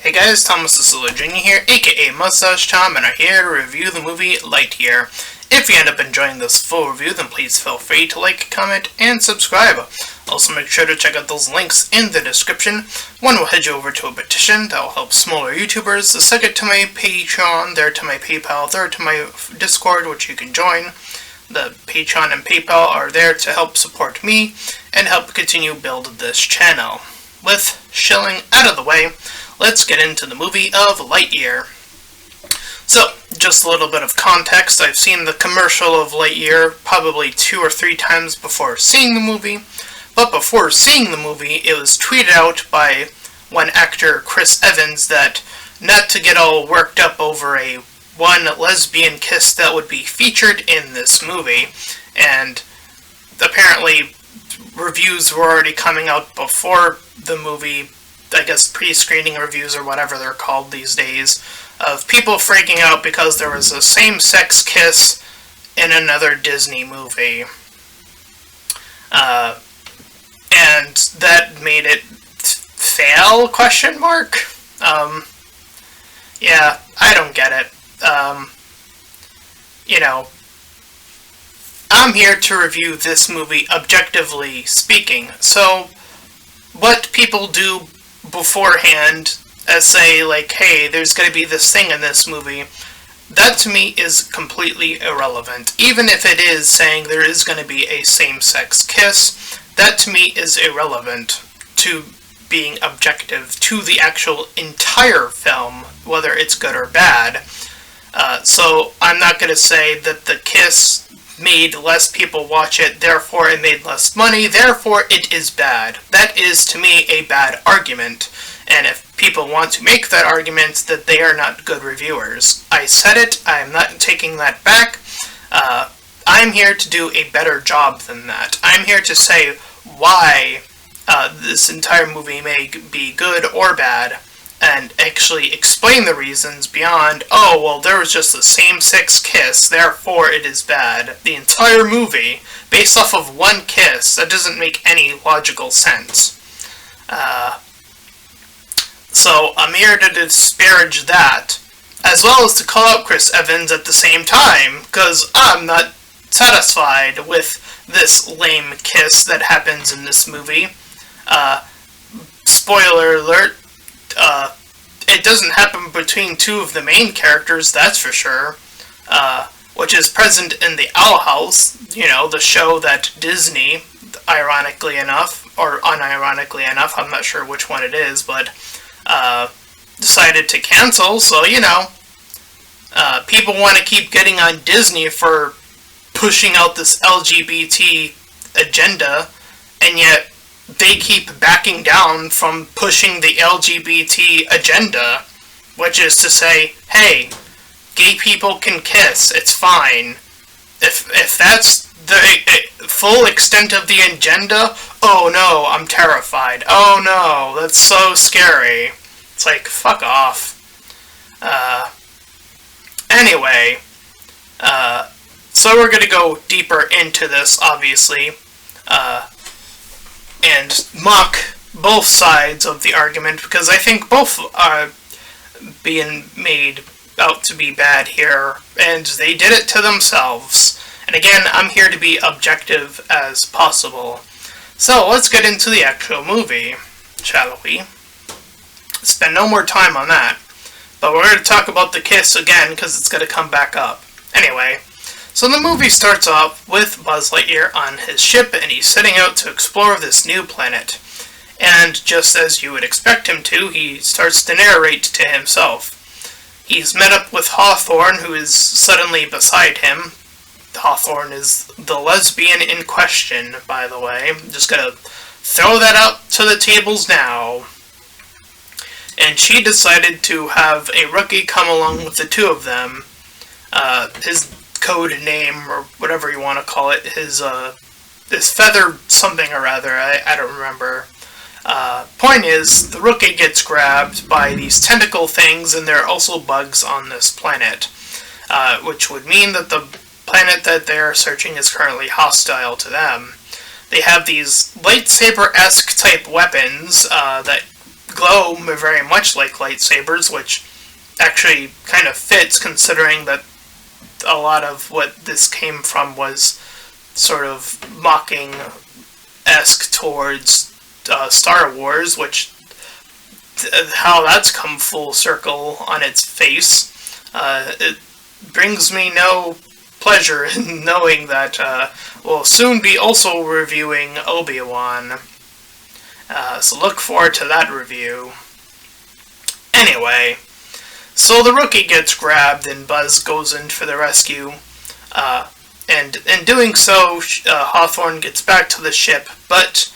Hey guys, Thomas the Jr. here, aka Mustached Tom, and I'm here to review the movie Lightyear. If you end up enjoying this full review, then please feel free to like, comment, and subscribe. Also make sure to check out those links in the description. One will head you over to a petition that will help smaller YouTubers, the second to my Patreon, third to my PayPal, third to my Discord, which you can join. The Patreon and PayPal are there to help support me and help continue build this channel. With shilling out of the way, let's get into the movie of Lightyear. So, just a little bit of context. I've seen the commercial of Lightyear probably 2 or 3 times before seeing the movie. But before seeing the movie, it was tweeted out by one actor, Chris Evans, that not to get all worked up over one lesbian kiss that would be featured in this movie. And apparently reviews were already coming out before the movie, I guess pre-screening reviews or whatever they're called these days, of people freaking out because there was a same-sex kiss in another Disney movie. And that made it fail, question mark? Yeah, I don't get it. I'm here to review this movie objectively speaking, so what people do beforehand as say, like, hey, there's going to be this thing in this movie, that to me is completely irrelevant. Even if it is saying there is going to be a same-sex kiss, that to me is irrelevant to being objective to the actual entire film, whether it's good or bad. So I'm not going to say that the kiss made less people watch it, therefore it made less money, therefore it is bad. That is, to me, a bad argument. And if people want to make that argument, that they are not good reviewers. I said it, I am not taking that back. I'm here to do a better job than that. I'm here to say why this entire movie may be good or bad, and actually explain the reasons beyond, oh, well, there was just a same-sex kiss, therefore it is bad. The entire movie, based off of one kiss, that doesn't make any logical sense. So I'm here to disparage that, as well as to call out Chris Evans at the same time, because I'm not satisfied with this lame kiss that happens in this movie. Spoiler alert, it doesn't happen between 2 of the main characters, that's for sure, which is present in the Owl House, the show that Disney, ironically enough, or unironically enough, I'm not sure which one it is, but decided to cancel, so, people want to keep getting on Disney for pushing out this LGBT agenda, and yet they keep backing down from pushing the LGBT agenda, which is to say, hey, gay people can kiss, it's fine. If that's the full extent of the agenda, oh no, I'm terrified. Oh no, that's so scary. It's like, fuck off. Anyway, so we're gonna go deeper into this, obviously, and mock both sides of the argument, because I think both are being made out to be bad here, and they did it to themselves. And again, I'm here to be objective as possible. So let's get into the actual movie, shall we? Spend no more time on that. But we're going to talk about the kiss again, because it's going to come back up. Anyway, so the movie starts off with Buzz Lightyear on his ship, and he's setting out to explore this new planet. And just as you would expect him to, he starts to narrate to himself. He's met up with Hawthorne, who is suddenly beside him. Hawthorne is the lesbian in question, by the way. I'm just gonna throw that out to the tables now. And she decided to have a rookie come along with the 2 of them. His code name, or whatever you want to call it, his feather something or other, I don't remember. Point is, the rookie gets grabbed by these tentacle things, and there are also bugs on this planet, which would mean that the planet that they're searching is currently hostile to them. They have these lightsaber-esque type weapons that glow very much like lightsabers, which actually kind of fits considering that a lot of what this came from was sort of mocking-esque towards Star Wars, which how that's come full circle on its face. It brings me no pleasure in knowing that we'll soon be also reviewing Obi-Wan. So look forward to that review. Anyway, so the rookie gets grabbed and Buzz goes in for the rescue. And in doing so, Hawthorne gets back to the ship, but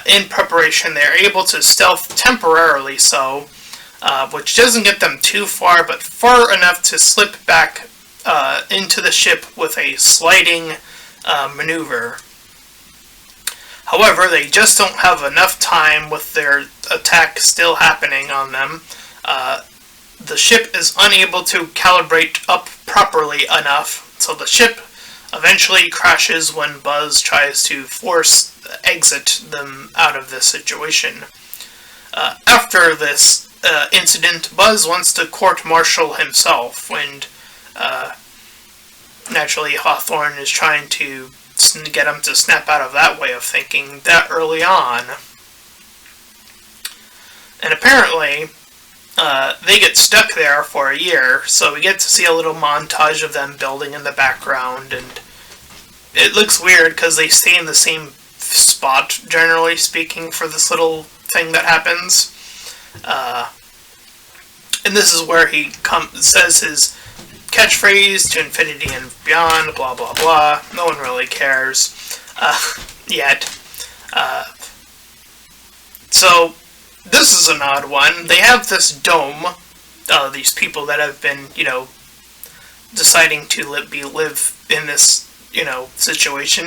in preparation they're able to stealth temporarily so, which doesn't get them too far, but far enough to slip back into the ship with a sliding maneuver. However, they just don't have enough time with their attack still happening on them. The ship is unable to calibrate up properly enough, so the ship eventually crashes when Buzz tries to force exit them out of this situation. After this incident, Buzz wants to court-martial himself, and naturally Hawthorne is trying to get him to snap out of that way of thinking that early on. And apparently, they get stuck there for a year, so we get to see a little montage of them building in the background, and it looks weird because they stay in the same spot, generally speaking, for this little thing that happens. And this is where he says his catchphrase, to infinity and beyond, blah blah blah. No one really cares yet. So this is an odd one. They have this dome, these people that have been, deciding to live in this, situation.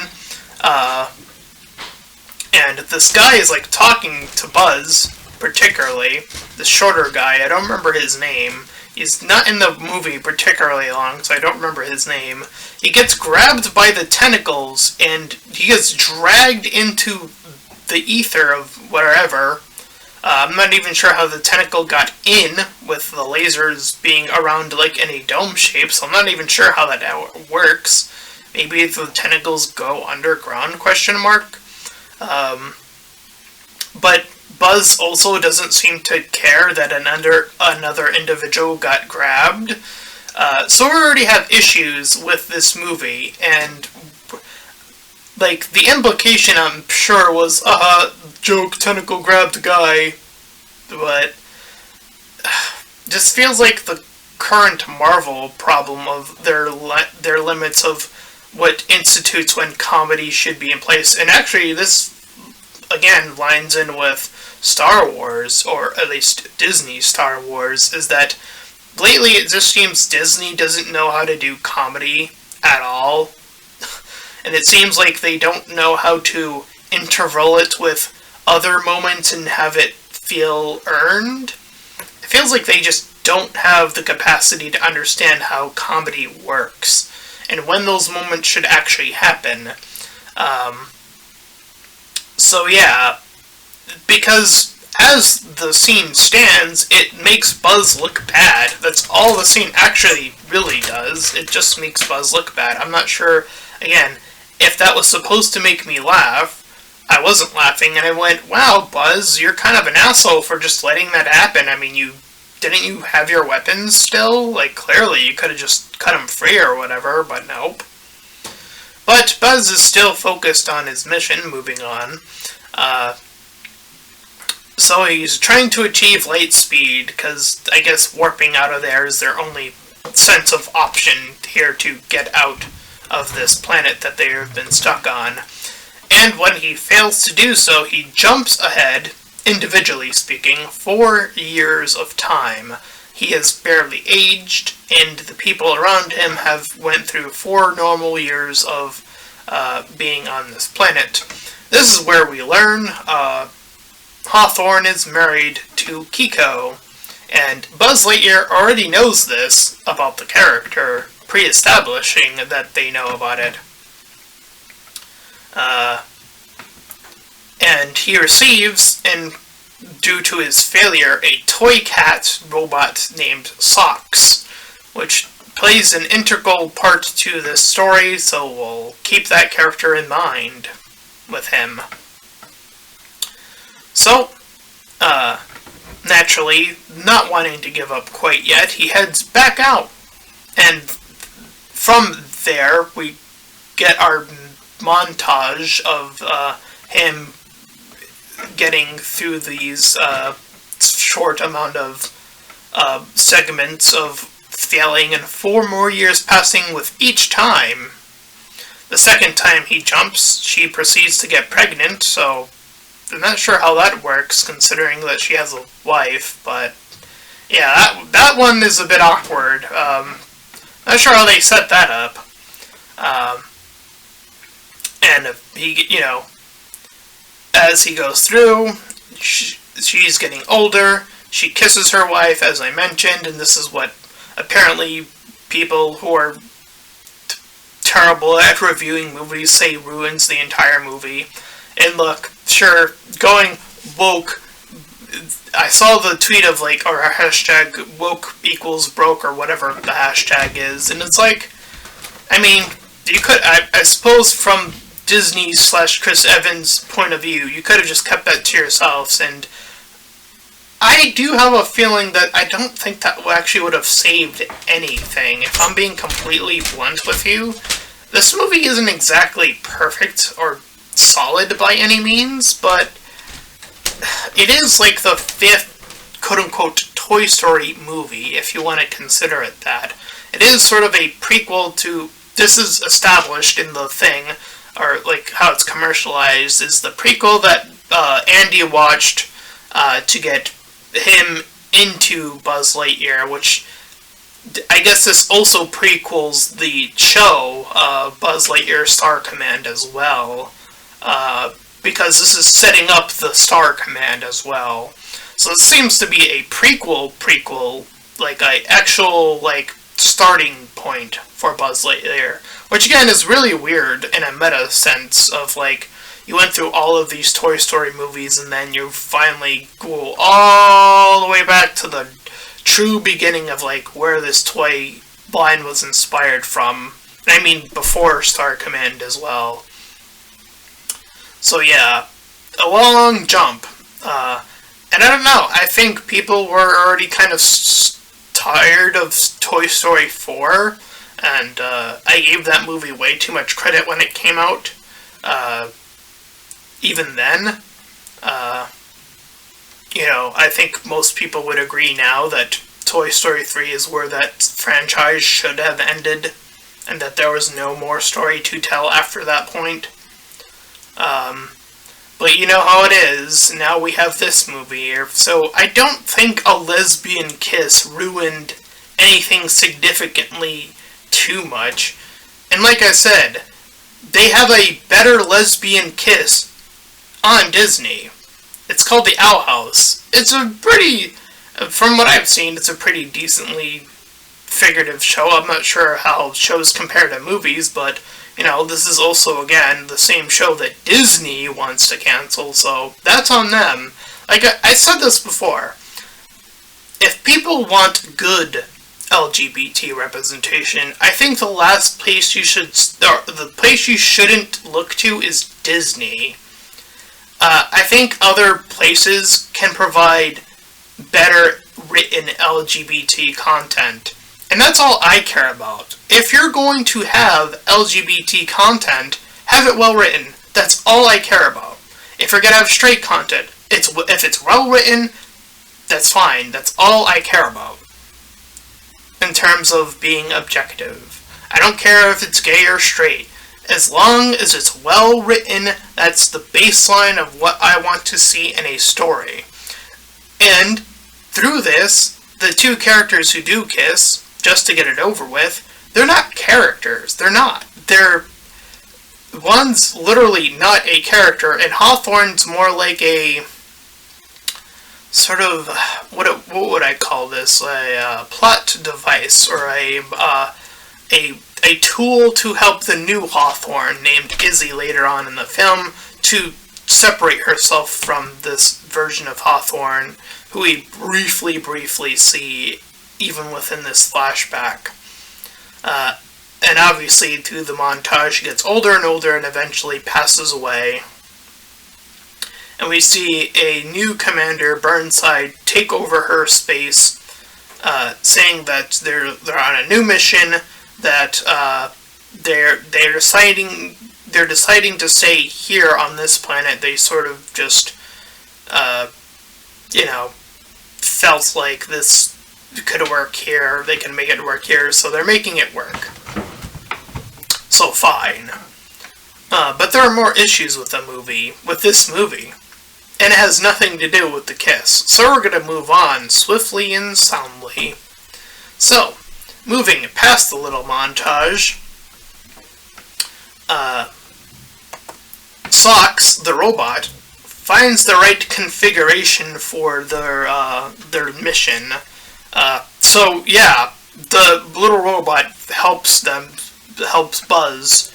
And this guy is, talking to Buzz, particularly. The shorter guy, I don't remember his name. He's not in the movie particularly long, so I don't remember his name. He gets grabbed by the tentacles, and he gets dragged into the ether of wherever. I'm not even sure how the tentacle got in, with the lasers being around any dome shape, so I'm not even sure how that works. Maybe the tentacles go underground, question mark? But Buzz also doesn't seem to care that another individual got grabbed. So we already have issues with this movie, and the implication, I'm sure, was, joke, tentacle grabbed guy, but just feels like the current Marvel problem of their limits of what institutes when comedy should be in place. And actually, this, again, lines in with Star Wars, or at least Disney Star Wars, is that lately it just seems Disney doesn't know how to do comedy at all. And it seems like they don't know how to interval it with other moments and have it feel earned. It feels like they just don't have the capacity to understand how comedy works and when those moments should actually happen. So yeah, because as the scene stands, it makes Buzz look bad. That's all the scene actually really does. It just makes Buzz look bad. I'm not sure, again, if that was supposed to make me laugh. I wasn't laughing, and I went, wow, Buzz, you're kind of an asshole for just letting that happen. I mean, didn't you have your weapons still? Clearly, you could have just cut him free or whatever, but nope. But Buzz is still focused on his mission, moving on. So he's trying to achieve light speed, because I guess warping out of there is their only sense of option here to get out of this planet that they have been stuck on. And when he fails to do so, he jumps ahead, individually speaking, 4 years of time. He has barely aged, and the people around him have went through 4 normal years of being on this planet. This is where we learn Hawthorne is married to Kiko, and Buzz Lightyear already knows this about the character, pre-establishing that they know about it. And he receives, in due to his failure, a toy cat robot named Socks, which plays an integral part to this story, so we'll keep that character in mind with him. So, naturally, not wanting to give up quite yet, he heads back out. And from there, we get our montage of him getting through these short amount of segments of failing, and 4 more years passing with each time. The second time he jumps, she proceeds to get pregnant, so I'm not sure how that works, considering that she has a wife, but yeah, that one is a bit awkward. Not sure how they set that up. And he, as he goes through, she's getting older, she kisses her wife, as I mentioned, and this is what apparently people who are terrible at reviewing movies say ruins the entire movie. And look, sure, going woke, I saw the tweet of or a hashtag woke equals broke or whatever the hashtag is, and it's like, I mean, you could, I suppose from Disney / Chris Evans' point of view, you could have just kept that to yourselves, and I do have a feeling that I don't think that actually would have saved anything. If I'm being completely blunt with you, this movie isn't exactly perfect or solid by any means, but it is like the 5th quote-unquote Toy Story movie, if you want to consider it that. It is sort of a prequel to, this is established in the thing, or how it's commercialized, is the prequel that Andy watched to get him into Buzz Lightyear, which I guess this also prequels the show Buzz Lightyear Star Command as well, because this is setting up the Star Command as well. So it seems to be a prequel, like an actual starting point for Buzz Lightyear, which again is really weird in a meta sense of you went through all of these Toy Story movies and then you finally go all the way back to the true beginning of where this toy line was inspired from. I mean before Star Command as well. So yeah, a long jump. And I don't know, I think people were already kind of tired of Toy Story 4, and I gave that movie way too much credit when it came out. Even then, I think most people would agree now that Toy Story 3 is where that franchise should have ended, and that there was no more story to tell after that point. But you know how it is, now we have this movie here, so I don't think a lesbian kiss ruined anything significantly too much. And like I said, they have a better lesbian kiss on Disney. It's called The Owl House. It's a pretty, from what I've seen, it's a pretty decently figurative show. I'm not sure how shows compare to movies, but, this is also, again, the same show that Disney wants to cancel, so that's on them. I said this before. If people want good LGBT representation, I think the last place you should start, the place you shouldn't look to is Disney. I think other places can provide better written LGBT content. And that's all I care about. If you're going to have LGBT content, have it well written. That's all I care about. If you're going to have straight content, if it's well written, that's fine. That's all I care about. In terms of being objective. I don't care if it's gay or straight. As long as it's well written, that's the baseline of what I want to see in a story. And through this, the two characters who do kiss, just to get it over with, they're not characters. They're not. One's literally not a character, and Hawthorne's more like a sort of, what would I call this? A plot device, or a tool to help the new Hawthorne, named Izzy later on in the film, to separate herself from this version of Hawthorne, who we briefly see even within this flashback. And obviously, through the montage, she gets older and older and eventually passes away. And we see a new commander, Burnside, take over her space, saying that they're on a new mission, that they're deciding to stay here on this planet. They sort of just, felt like this could work here, they can make it work here, so they're making it work. So fine. But there are more issues with this movie, and it has nothing to do with the kiss. So we're going to move on swiftly and soundly. So, moving past the little montage, Socks, the robot, finds the right configuration for their mission. So yeah, the little robot helps Buzz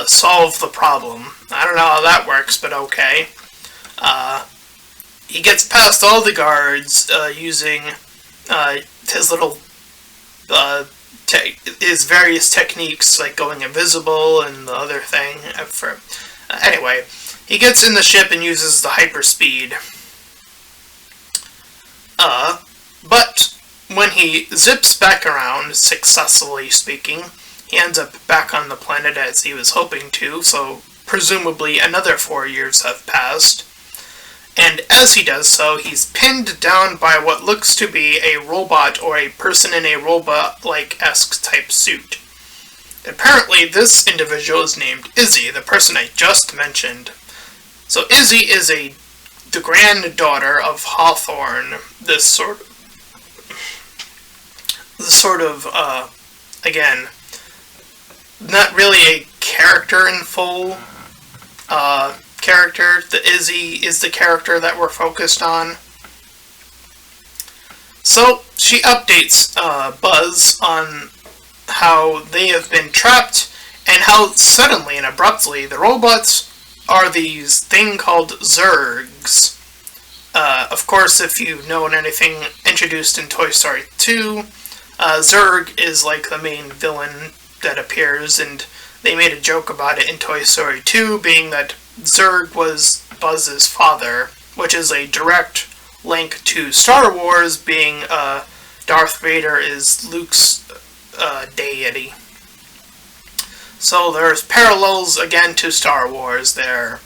solve the problem. I don't know how that works, but okay. He gets past all the guards using his little his various techniques, like going invisible and the other thing. Anyway, he gets in the ship and uses the hyperspeed. But when he zips back around, successfully speaking, he ends up back on the planet as he was hoping to, so presumably another 4 years have passed. And as he does so, he's pinned down by what looks to be a robot or a person in a robot-like-esque type suit. Apparently, this individual is named Izzy, the person I just mentioned. So Izzy is the granddaughter of Hawthorne, this sort of, again, not really a character in full, character. The Izzy is the character that we're focused on. So, she updates Buzz on how they have been trapped, and how suddenly and abruptly the robots are these thing called Zurgs. Of course, if you've known anything introduced in Toy Story 2, Zurg is like the main villain that appears, and they made a joke about it in Toy Story 2, being that Zurg was Buzz's father, which is a direct link to Star Wars, being Darth Vader is Luke's deity. So there's parallels again to Star Wars there.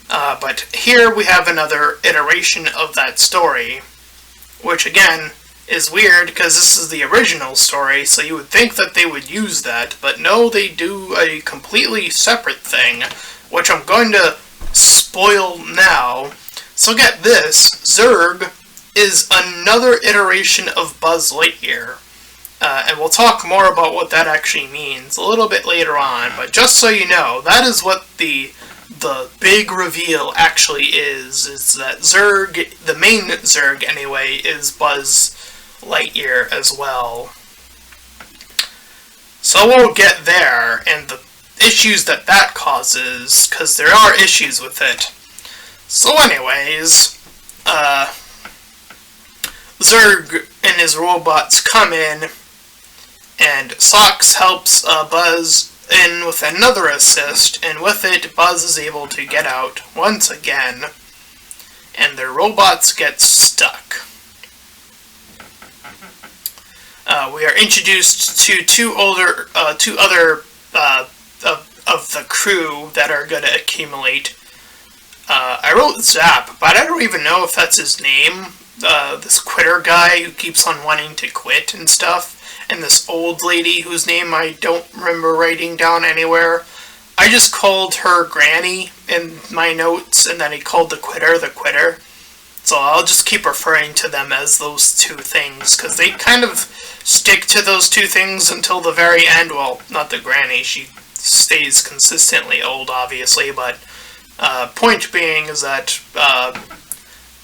But here we have another iteration of that story, which again is weird because this is the original story, so you would think that they would use that, but no, they do a completely separate thing, which I'm going to spoil now. So get this, Zurg is another iteration of Buzz Lightyear. And we'll talk more about what that actually means a little bit later on, but just so you know, that is what the big reveal actually is that Zurg, the main Zurg anyway, is Buzz Lightyear as well. So we'll get there, and the issues that causes, because there are issues with it. So anyways, Zurg and his robots come in, and Socks helps Buzz in with another assist, and with it, Buzz is able to get out once again, and their robots get stuck. We are introduced to two other of the crew that are going to accumulate. I wrote Zap, but I don't even know if that's his name. This quitter guy who keeps on wanting to quit and stuff. And this old lady whose name I don't remember writing down anywhere. I just called her Granny in my notes, and then he called the quitter. So I'll just keep referring to them as those two things, because they kind of stick to those two things until the very end. Well, not the Granny, she stays consistently old, obviously, but point being is that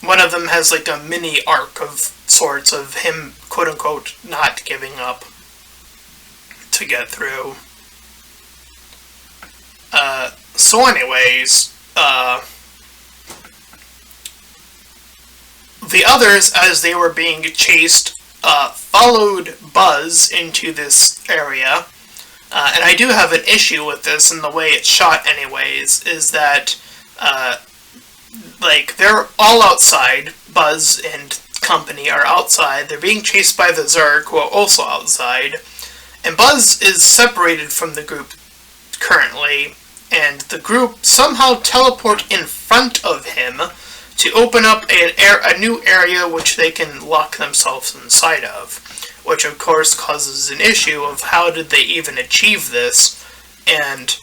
one of them has like a mini arc of sorts of him, quote-unquote, not giving up to get through. So anyways, the others, as they were being chased, followed Buzz into this area. And I do have an issue with this, and the way it's shot anyways, is that, they're all outside. Buzz and company are outside. They're being chased by the Zurg, who are also outside. And Buzz is separated from the group currently, and the group somehow teleport in front of him to open up a new area which they can lock themselves inside of, which of course causes an issue of how did they even achieve this. And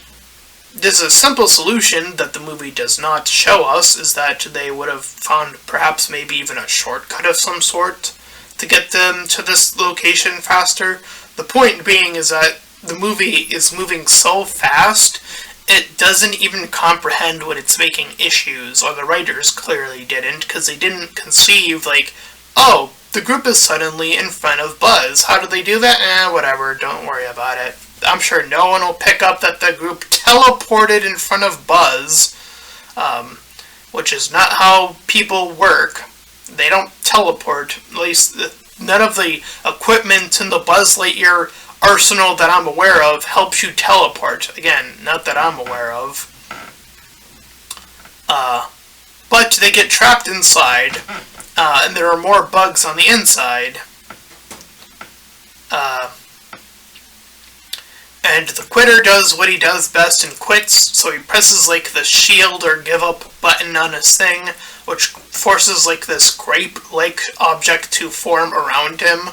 there's a simple solution that the movie does not show us, is that they would have found perhaps maybe even a shortcut of some sort to get them to this location faster. The point being is that the movie is moving so fast, it doesn't even comprehend when it's making issues, or the writers clearly didn't, because they didn't conceive, oh, the group is suddenly in front of Buzz. How did they do that? Whatever, don't worry about it. I'm sure no one will pick up that the group teleported in front of Buzz, which is not how people work. They don't teleport. At least none of the equipment in the Buzz Lightyear arsenal that I'm aware of helps you teleport. Again, not that I'm aware of. But they get trapped inside, and there are more bugs on the inside. And the quitter does what he does best and quits, so he presses the shield or give up button on his thing, which forces this grape-like object to form around him.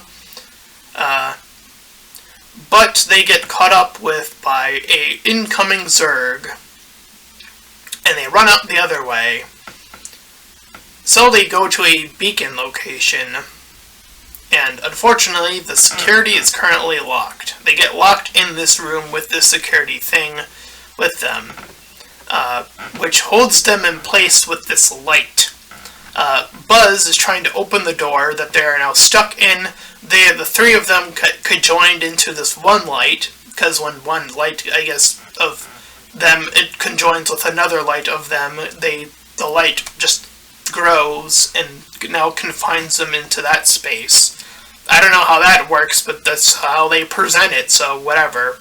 But they get caught up with by a incoming Zurg, and they run out the other way. So they go to a beacon location, and unfortunately the security is currently locked. They get locked in this room with this security thing with them, which holds them in place with this light. Buzz is trying to open the door that they are now stuck in. The three of them conjoined into this one light, because when one light, I guess, of them, it conjoins with another light of them, the light just grows and now confines them into that space. I don't know how that works, but that's how they present it, so whatever.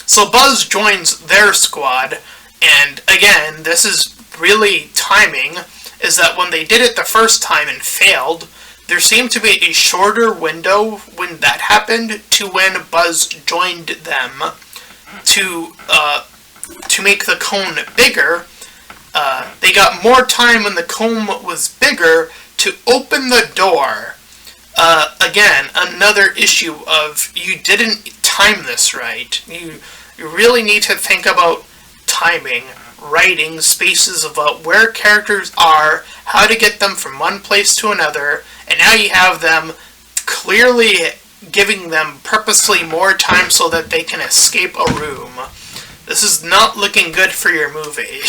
So Buzz joins their squad, and again, this is really timing, is that when they did it the first time and failed, there seemed to be a shorter window when that happened to when Buzz joined them to make the cone bigger. They got more time when the cone was bigger to open the door. Again, another issue of you didn't time this right. You really need to think about timing, writing spaces about where characters are, how to get them from one place to another, and now you have them clearly giving them purposely more time so that they can escape a room. This is not looking good for your movie.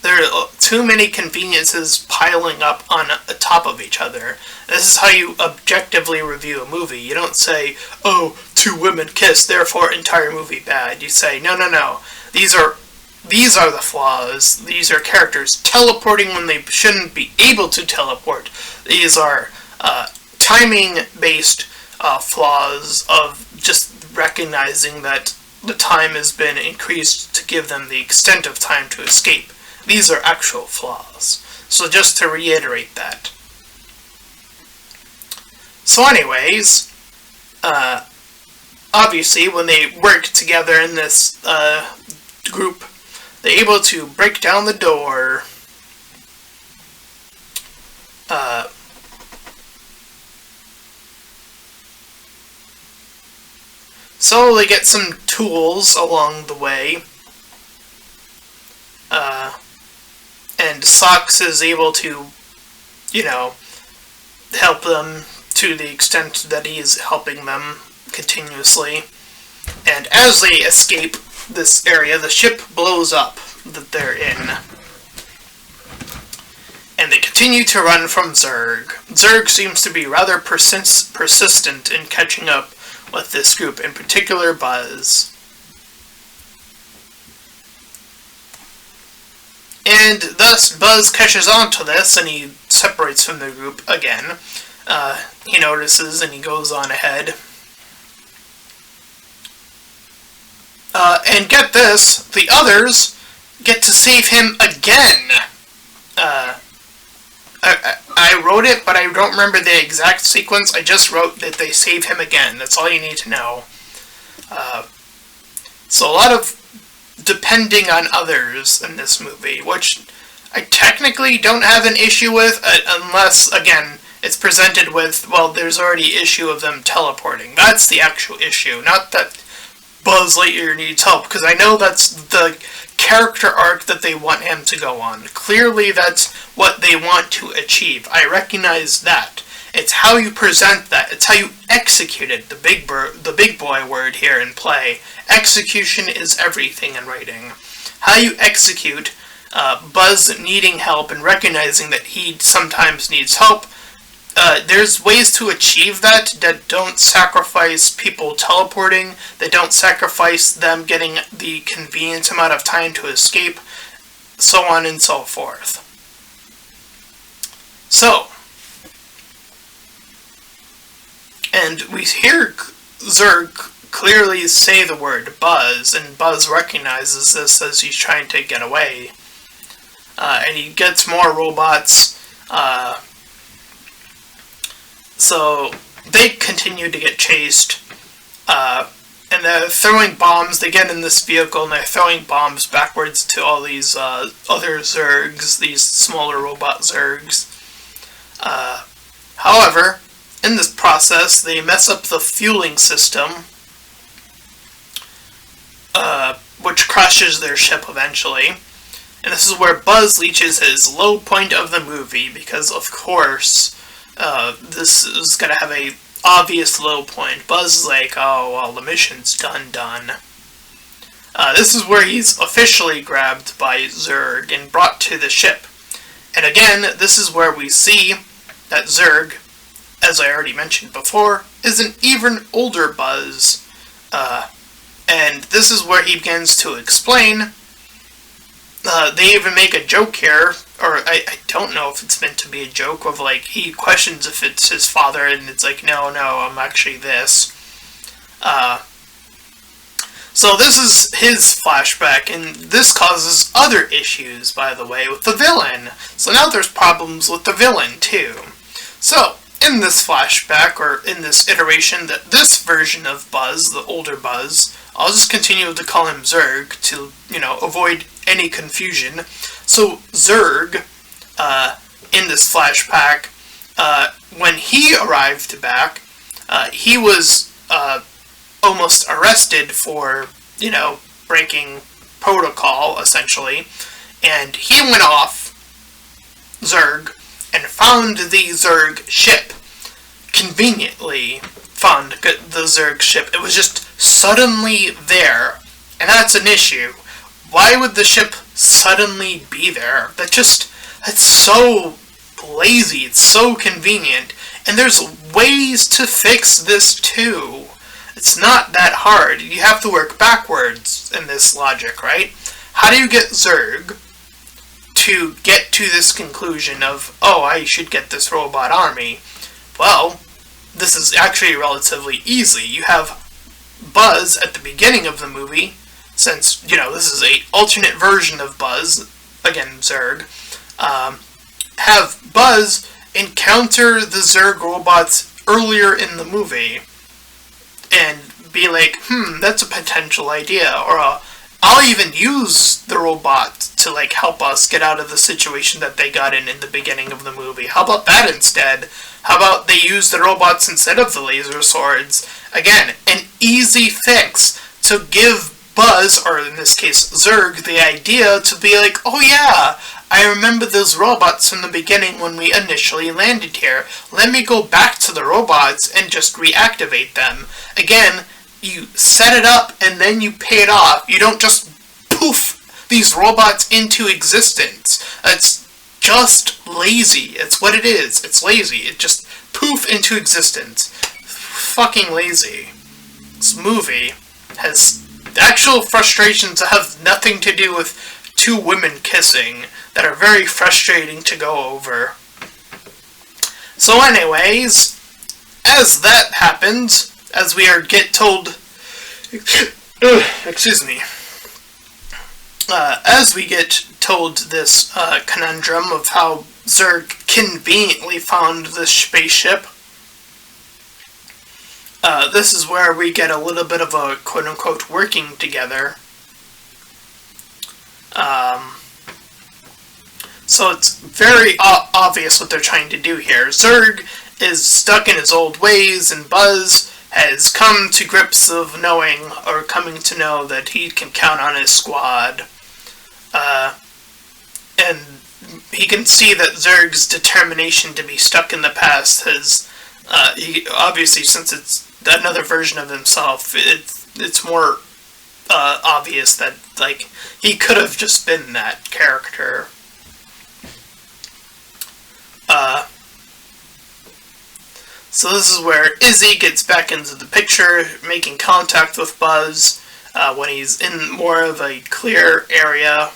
There are too many conveniences piling up on top of each other. This is how you objectively review a movie. You don't say, oh, two women kiss, therefore entire movie bad. You say, no. These are the flaws. These are characters teleporting when they shouldn't be able to teleport. These are timing-based flaws of just recognizing that the time has been increased to give them the extent of time to escape. These are actual flaws. So just to reiterate that. So anyways, obviously when they work together in this group, they're able to break down the door. So they get some tools along the way. And Socks is able to, help them to the extent that he is helping them continuously. And as they escape this area, the ship blows up that they're in. And they continue to run from Zurg. Zurg seems to be rather persistent in catching up with this group, in particular Buzz. And thus Buzz catches on to this and he separates from the group again. He notices and he goes on ahead. And get this, the others get to save him again. I wrote it, but I don't remember the exact sequence. I just wrote that they save him again. That's all you need to know. So a lot of depending on others in this movie, which I technically don't have an issue with, unless, again, it's presented with, well, there's already issue of them teleporting. That's the actual issue, not that Buzz Lightyear needs help, because I know that's the character arc that they want him to go on. Clearly that's what they want to achieve. I recognize that. It's how you present that. It's how you execute it. The big boy word here in play. Execution is everything in writing. How you execute Buzz needing help and recognizing that he sometimes needs help. There's ways to achieve that don't sacrifice people teleporting, that don't sacrifice them getting the convenient amount of time to escape, so on and so forth. So, and we hear Zurg clearly say the word Buzz, and Buzz recognizes this as he's trying to get away. And he gets more robots. So they continue to get chased. And they're throwing bombs. They get in this vehicle and they're throwing bombs backwards to all these other Zurgs, these smaller robot Zurgs. However, in this process, they mess up the fueling system, which crashes their ship eventually. And this is where Buzz reaches his low point of the movie, because of course, this is going to have a obvious low point. Buzz is like, oh, well, the mission's done. This is where he's officially grabbed by Zurg and brought to the ship. And again, this is where we see that Zurg, as I already mentioned before, is an even older Buzz. And this is where he begins to explain. They even make a joke here, or I don't know if it's meant to be a joke, of like, he questions if it's his father, and it's like, no, I'm actually this. So this is his flashback, and this causes other issues, by the way, with the villain. So now there's problems with the villain, too. So, in this flashback, or in this iteration, this version of Buzz, the older Buzz, I'll just continue to call him Zurg to, avoid any confusion. So Zurg, in this flashback, when he arrived back, he was almost arrested for, breaking protocol, essentially. And he went off, Zurg, and found the Zurg ship. Conveniently found the Zurg ship. It was just suddenly there. And that's an issue. Why would the ship suddenly be there? That's so lazy. It's so convenient. And there's ways to fix this too. It's not that hard. You have to work backwards in this logic, right? How do you get Zurg to get to this conclusion of, oh, I should get this robot army? Well, this is actually relatively easy. You have Buzz at the beginning of the movie, since, this is a alternate version of Buzz, again, Zurg, have Buzz encounter the Zurg robots earlier in the movie, and be like, that's a potential idea, or I'll even use the robot to, help us get out of the situation that they got in the beginning of the movie. How about that instead? How about they use the robots instead of the laser swords? Again, an easy fix to give Buzz, or in this case Zurg, the idea to be like, oh yeah, I remember those robots from the beginning when we initially landed here. Let me go back to the robots and just reactivate them. Again, you set it up and then you pay it off. You don't just poof these robots into existence. It's just lazy. It's what it is. It's lazy. It just poof into existence. Fucking lazy. This movie has actual frustrations that have nothing to do with two women kissing that are very frustrating to go over. So anyways, as that happens, as we get told, excuse me, as we get told this conundrum of how Zurg conveniently found this spaceship, this is where we get a little bit of a quote-unquote working together. So it's very obvious what they're trying to do here. Zurg is stuck in his old ways, and Buzz has come to grips of knowing, or coming to know, that he can count on his squad. And he can see that Zurg's determination to be stuck in the past has, obviously, since it's another version of himself, it's more obvious that, like, he could have just been that character. So this is where Izzy gets back into the picture, making contact with Buzz when he's in more of a clear area.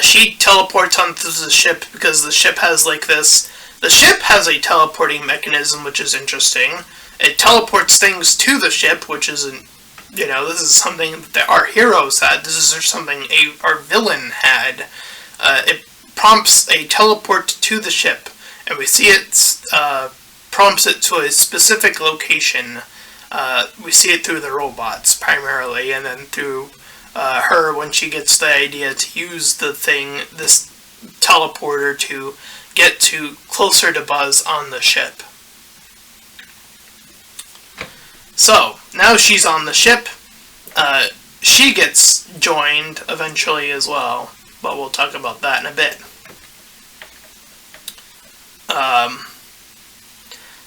She teleports onto the ship because the ship has like this. The ship has a teleporting mechanism, which is interesting. It teleports things to the ship, which isn't, this is something that our heroes had. This is something our villain had. It prompts a teleport to the ship, and we see it prompts it to a specific location. We see it through the robots primarily, and then through her when she gets the idea to use this teleporter to get closer to Buzz on the ship. So, now she's on the ship. She gets joined eventually as well, but we'll talk about that in a bit.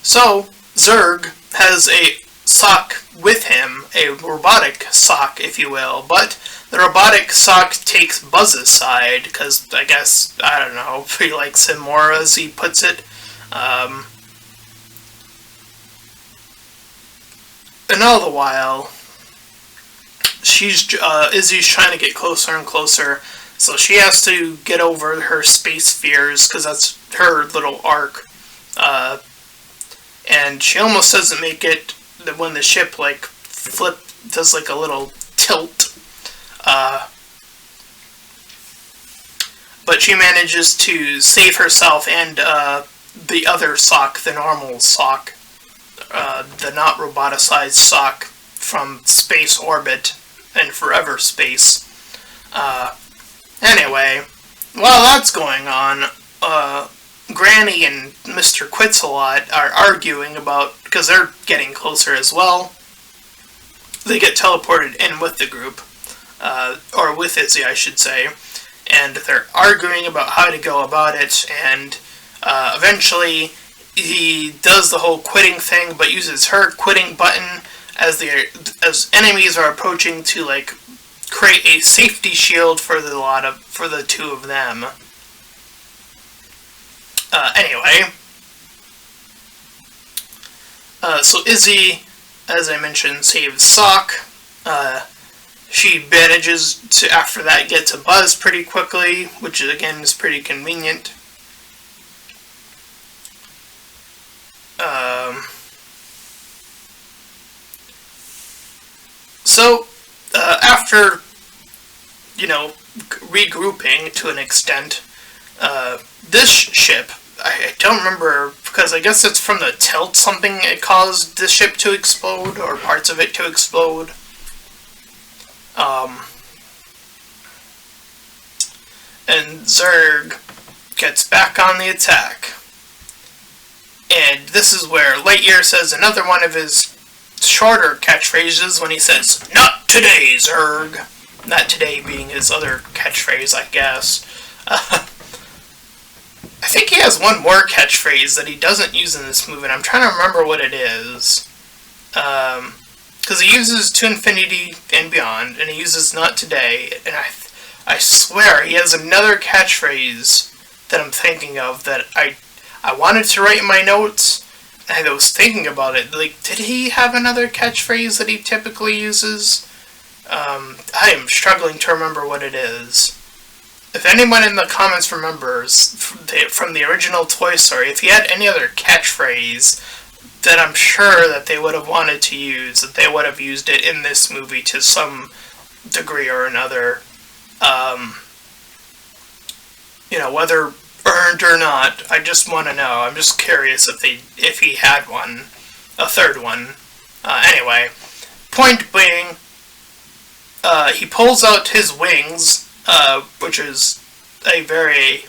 So, Zurg has a sock with him, a robotic sock, if you will, but the robotic sock takes Buzz's side, because I guess, I don't know, he likes him more, as he puts it. And all the while, Izzy's trying to get closer and closer, so she has to get over her space fears, because that's her little arc. And she almost doesn't make it when the ship, does, a little tilt. But she manages to save herself and the other sock, the normal sock, the not roboticized sock from space orbit and forever space. Anyway, while that's going on, Granny and Mr. Quitsalot are arguing because they're getting closer as well. They get teleported in with the group, or with Izzy, I should say, and they're arguing about how to go about it, and eventually he does the whole quitting thing, but uses her quitting button as enemies are approaching to create a safety shield for the two of them. Anyway, so Izzy, as I mentioned, saves Sock. She manages to, after that, get to Buzz pretty quickly, which again is pretty convenient. So, after, regrouping to an extent, this ship, I don't remember, because I guess it's from the tilt something it caused the ship to explode, or parts of it to explode. And Zurg gets back on the attack. And this is where Lightyear says another one of his shorter catchphrases when he says, "Not today, Zurg." Not today being his other catchphrase, I guess. I think he has one more catchphrase that he doesn't use in this movie, and I'm trying to remember what it is. Because he uses To Infinity and Beyond, and he uses Not Today, and I swear he has another catchphrase that I'm thinking of that I wanted to write in my notes, and I was thinking about it. Did he have another catchphrase that he typically uses? I am struggling to remember what it is. If anyone in the comments remembers from the original Toy Story, if he had any other catchphrase that I'm sure that they would have wanted to use, that they would have used it in this movie to some degree or another. Whether earned or not, I just want to know. I'm just curious if he had one, a third one. Anyway, point being, he pulls out his wings, which is a very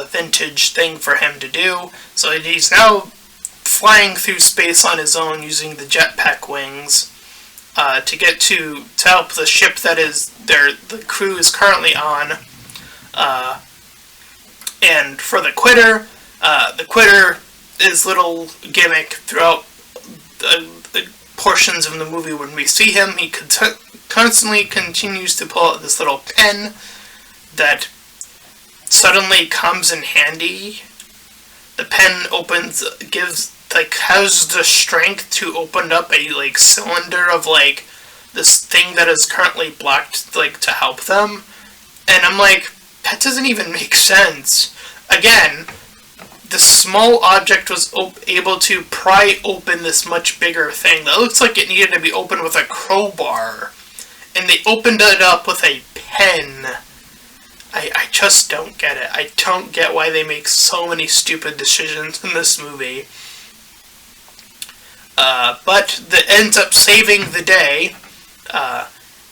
vintage thing for him to do. So he's now flying through space on his own using the jetpack wings to get to help the ship that the crew is currently on. And for the Quitter is little gimmick throughout the portions of the movie. When we see him, he constantly continues to pull out this little pen that suddenly comes in handy. The pen has the strength to open up a cylinder of this thing that is currently blocked to help them. And I'm like, that doesn't even make sense. Again, the small object was able to pry open this much bigger thing that looks like it needed to be opened with a crowbar. And they opened it up with a pen. I just don't get it. I don't get why they make so many stupid decisions in this movie. But that ends up saving the day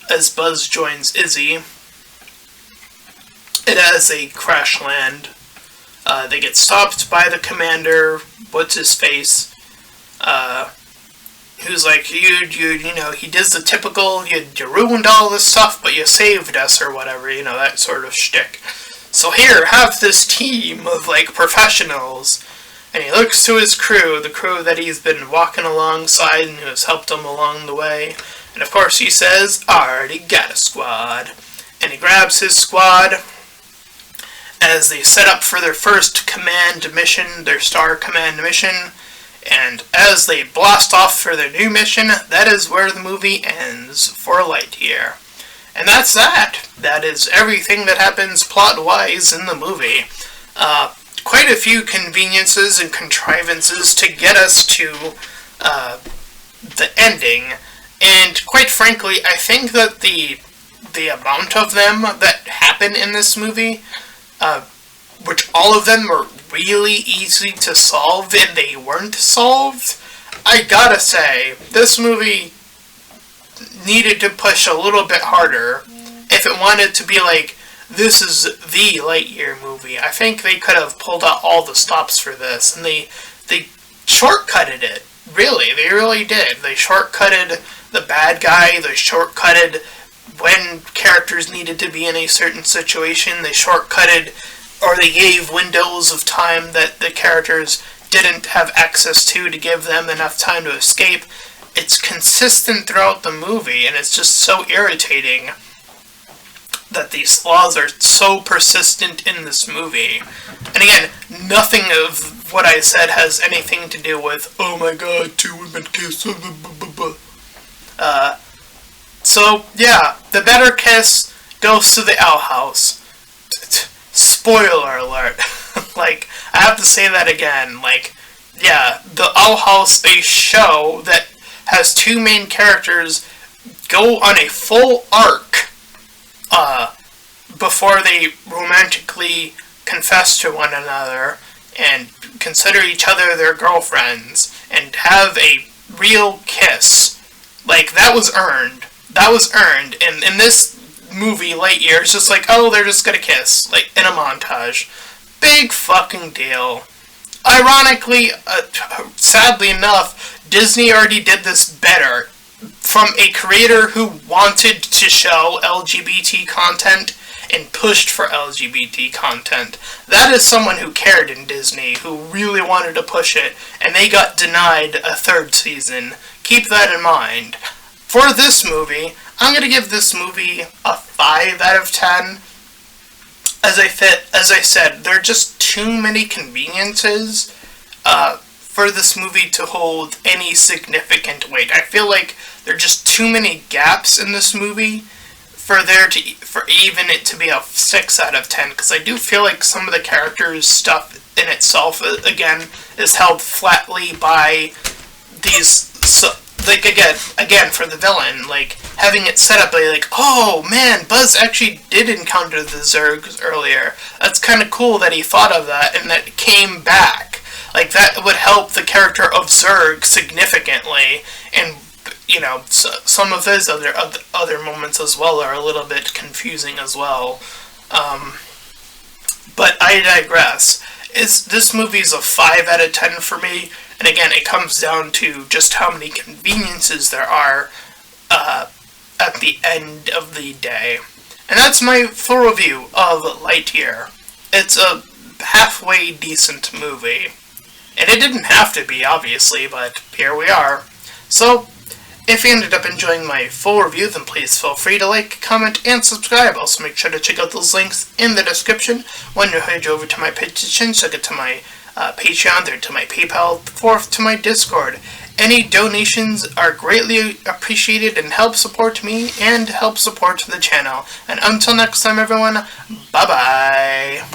as Buzz joins Izzy. It has a crash land. They get stopped by the commander, what's his face, who's like, he does the typical, you ruined all this stuff, but you saved us, or whatever, that sort of shtick. So here, have this team of, professionals, and he looks to his crew, the crew that he's been walking alongside and who has helped him along the way, and of course he says, I already got a squad. And he grabs his squad as they set up for their first command mission, their star command mission, and as they blast off for their new mission, that is where the movie ends for Lightyear. And that's that. That is everything that happens plot-wise in the movie. Quite a few conveniences and contrivances to get us to the ending, and quite frankly, I think that the amount of them that happen in this movie, which all of them were really easy to solve, and they weren't solved, I gotta say, this movie needed to push a little bit harder if it wanted to be this is the Lightyear movie. I think they could have pulled out all the stops for this, and they shortcutted it. Really, they really did. They shortcutted the bad guy, they shortcutted when characters needed to be in a certain situation, they shortcutted, or they gave windows of time that the characters didn't have access to give them enough time to escape. It's consistent throughout the movie, and it's just so irritating that these flaws are so persistent in this movie. And again, nothing of what I said has anything to do with, oh my god, 2 women kiss, so, yeah, the better kiss goes to the Owl House. Spoiler alert. I have to say that again. Yeah, the Owl House, a show that has 2 main characters go on a full arc before they romantically confess to one another and consider each other their girlfriends and have a real kiss. That was earned. That was earned. And in this movie, Lightyear, it's just oh, they're just gonna kiss, in a montage. Big fucking deal. Ironically, sadly enough, Disney already did this better from a creator who wanted to show LGBT content and pushed for LGBT content. That is someone who cared in Disney, who really wanted to push it, and they got denied a 3rd season. Keep that in mind. For this movie, I'm going to give this movie a 5 out of 10. As I said, there are just too many conveniences for this movie to hold any significant weight. I feel like there are just too many gaps in this movie for even it to be a 6 out of 10, because I do feel like some of the characters' stuff in itself, again, is held flatly by these, like, again, for the villain, like, having it set up, like, oh, man, Buzz actually did encounter the Zurgs earlier. That's kind of cool that he thought of that, and that it came back. Like, that would help the character of Zurg significantly, and, you know, some of his other moments as well are a little bit confusing as well. But I digress. This movie's a 5 out of 10 for me, and again, it comes down to just how many conveniences there are at the end of the day. And that's my full review of Lightyear. It's a halfway decent movie. And it didn't have to be, obviously, but here we are. So, if you ended up enjoying my full review, then please feel free to like, comment, and subscribe. Also, make sure to check out those links in the description. When you head over to my Patreon, check it to my Patreon, there to my PayPal, fourth to my Discord. Any donations are greatly appreciated and help support me and help support the channel. And until next time, everyone, bye-bye.